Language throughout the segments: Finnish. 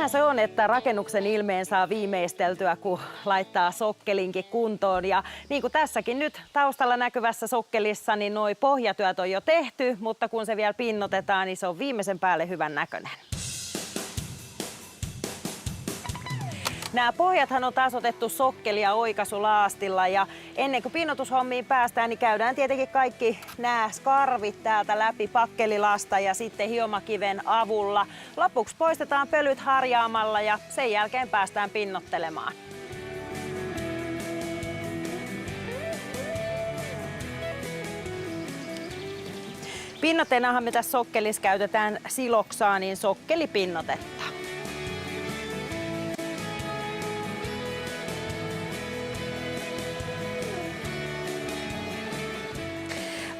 Niinhän se on, että rakennuksen ilmeen saa viimeisteltyä, kun laittaa sokkelinkin kuntoon. Ja niin kuin tässäkin nyt taustalla näkyvässä sokkelissa, niin noi pohjatyöt on jo tehty, mutta kun se vielä pinnotetaan, niin se on viimeisen päälle hyvän näköinen. Nämä pohjathan on tasoitettu sokkeli- ja oikaisulaastilla ja ennen kuin pinnotushommiin päästään, niin käydään tietenkin kaikki nämä skarvit täältä läpi pakkelilasta ja sitten hiomakiven avulla. Lopuksi poistetaan pölyt harjaamalla ja sen jälkeen päästään pinnottelemaan. Pinnotteenahan me tässä sokkelissa käytetään Siloxanin sokkelipinnotetta.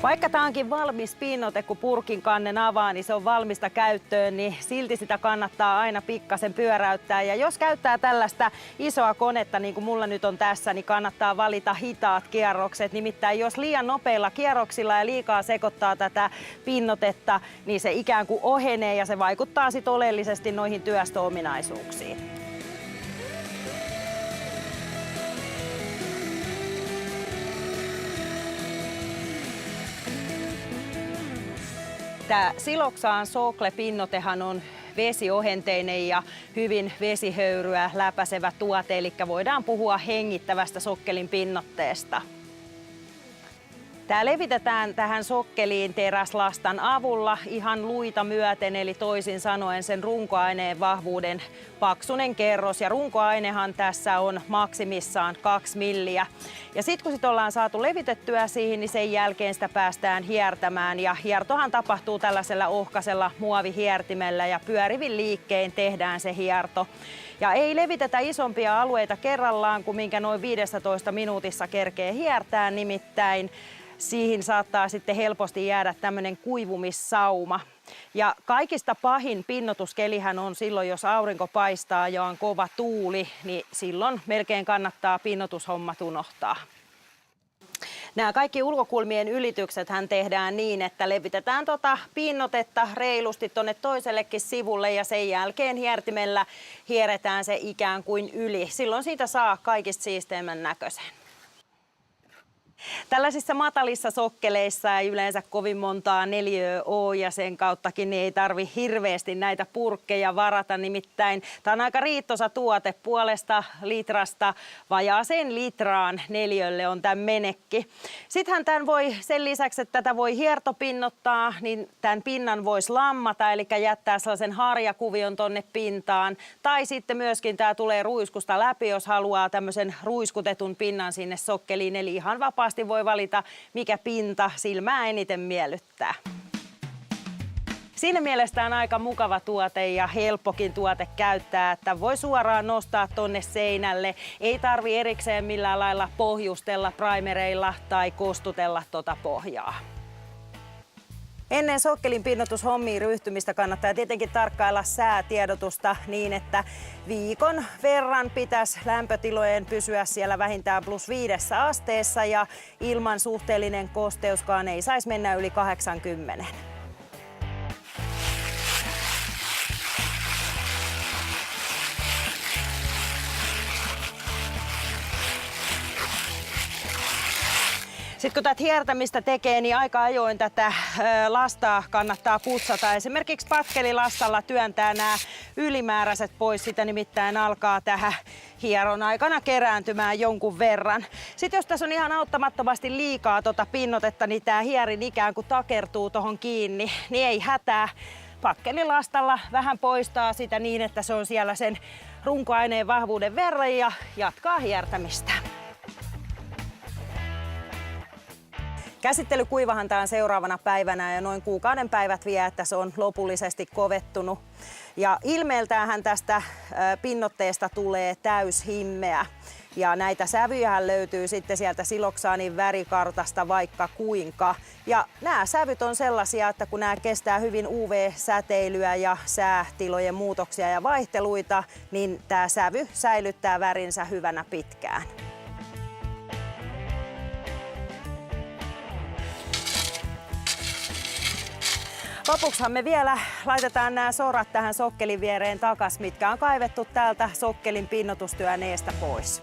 Vaikka tämä onkin valmis pinnote, kun purkin kannen avaa, niin se on valmista käyttöön, niin silti sitä kannattaa aina pikkasen pyöräyttää. Ja jos käyttää tällaista isoa konetta, niin kuin mulla nyt on tässä, niin kannattaa valita hitaat kierrokset. Nimittäin jos liian nopeilla kierroksilla ja liikaa sekoittaa tätä pinnotetta, niin se ikään kuin ohenee ja se vaikuttaa sitten oleellisesti noihin työstöominaisuuksiin. Tämä Siloxan Socle-pinnotehan on vesiohenteinen ja hyvin vesihöyryä läpäisevä tuote, eli voidaan puhua hengittävästä sokkelin pinnotteesta. Tämä levitetään tähän sokkeliin teräslastan avulla ihan luita myöten, eli toisin sanoen sen runkoaineen vahvuuden paksunen kerros. Ja runkoainehan tässä on maksimissaan 2 milliä. Ja sitten kun sit ollaan saatu levitettyä siihen, niin sen jälkeen sitä päästään hiertämään. Ja hiertohan tapahtuu tällaisella ohkaisella muovihiertimellä ja pyörivin liikkein tehdään se hierto. Ja ei levitetä isompia alueita kerrallaan kuin minkä noin 15 minuutissa kerkee hiertää, nimittäin siihen saattaa sitten helposti jäädä tämmöinen kuivumissauma. Ja kaikista pahin pinnotuskelihän on silloin, jos aurinko paistaa ja on kova tuuli, niin silloin melkein kannattaa pinnotushommat unohtaa. Nämä kaikki ulkokulmien ylityksethän tehdään niin, että levitetään pinnotetta reilusti tuonne toisellekin sivulle ja sen jälkeen hiertimellä hieretään se ikään kuin yli. Silloin siitä saa kaikista siisteimmän näköisen. Tällaisissa matalissa sokkeleissa ei yleensä kovin montaa neliöä ole ja sen kauttakin niin ei tarvitse hirveästi näitä purkkeja varata. Nimittäin tämä on aika riittoisa tuote, 0,5 litrasta vajaaseen litraan neliölle on tämä menekki. Sittenhän tämän voi, sen lisäksi, että tätä voi hiertopinnottaa, niin tämän pinnan voisi lammata, eli jättää sellaisen harjakuvion tonne pintaan. Tai sitten myöskin tämä tulee ruiskusta läpi, jos haluaa tämmöisen ruiskutetun pinnan sinne sokkeliin, eli ihan vapaasti voi valita, mikä pinta silmää eniten miellyttää. Siinä mielessä tämä on aika mukava tuote ja helppokin tuote käyttää, että voi suoraan nostaa tonne seinälle. Ei tarvi erikseen millään lailla pohjustella primereilla tai kostutella pohjaa. Ennen sokkelin pinnotushommiin ryhtymistä kannattaa tietenkin tarkkailla säätiedotusta niin, että viikon verran pitäisi lämpötilojen pysyä siellä vähintään +5 asteessa ja ilman suhteellinen kosteuskaan ei saisi mennä yli 80. Sitten kun tätä hiertämistä tekee, niin aika ajoin tätä lastaa kannattaa putsata. Esimerkiksi pakkelilastalla työntää nämä ylimääräiset pois, sitä nimittäin alkaa tähän hieron aikana kerääntymään jonkun verran. Sitten jos tässä on ihan auttamattomasti liikaa pinnotetta, niin tämä hierin ikään kuin takertuu tuohon kiinni, niin ei hätää. Pakkelilastalla vähän poistaa sitä niin, että se on siellä sen runkoaineen vahvuuden verran ja jatkaa hiertämistä. Käsittelykuivahan tämä on seuraavana päivänä ja noin kuukauden päivät vie, että se on lopullisesti kovettunut. Ja ilmeeltäänhän tästä pinnotteesta tulee täyshimmeä. Ja näitä sävyjähän löytyy sitten sieltä Siloxanin värikartasta vaikka kuinka. Ja nämä sävyt on sellaisia, että kun nämä kestää hyvin UV-säteilyä ja säätilojen muutoksia ja vaihteluita, niin tämä sävy säilyttää värinsä hyvänä pitkään. Lopuksihan me vielä laitetaan nämä sorat tähän sokkelin viereen takas, mitkä on kaivettu täältä sokkelin pinnotustyön eestä pois.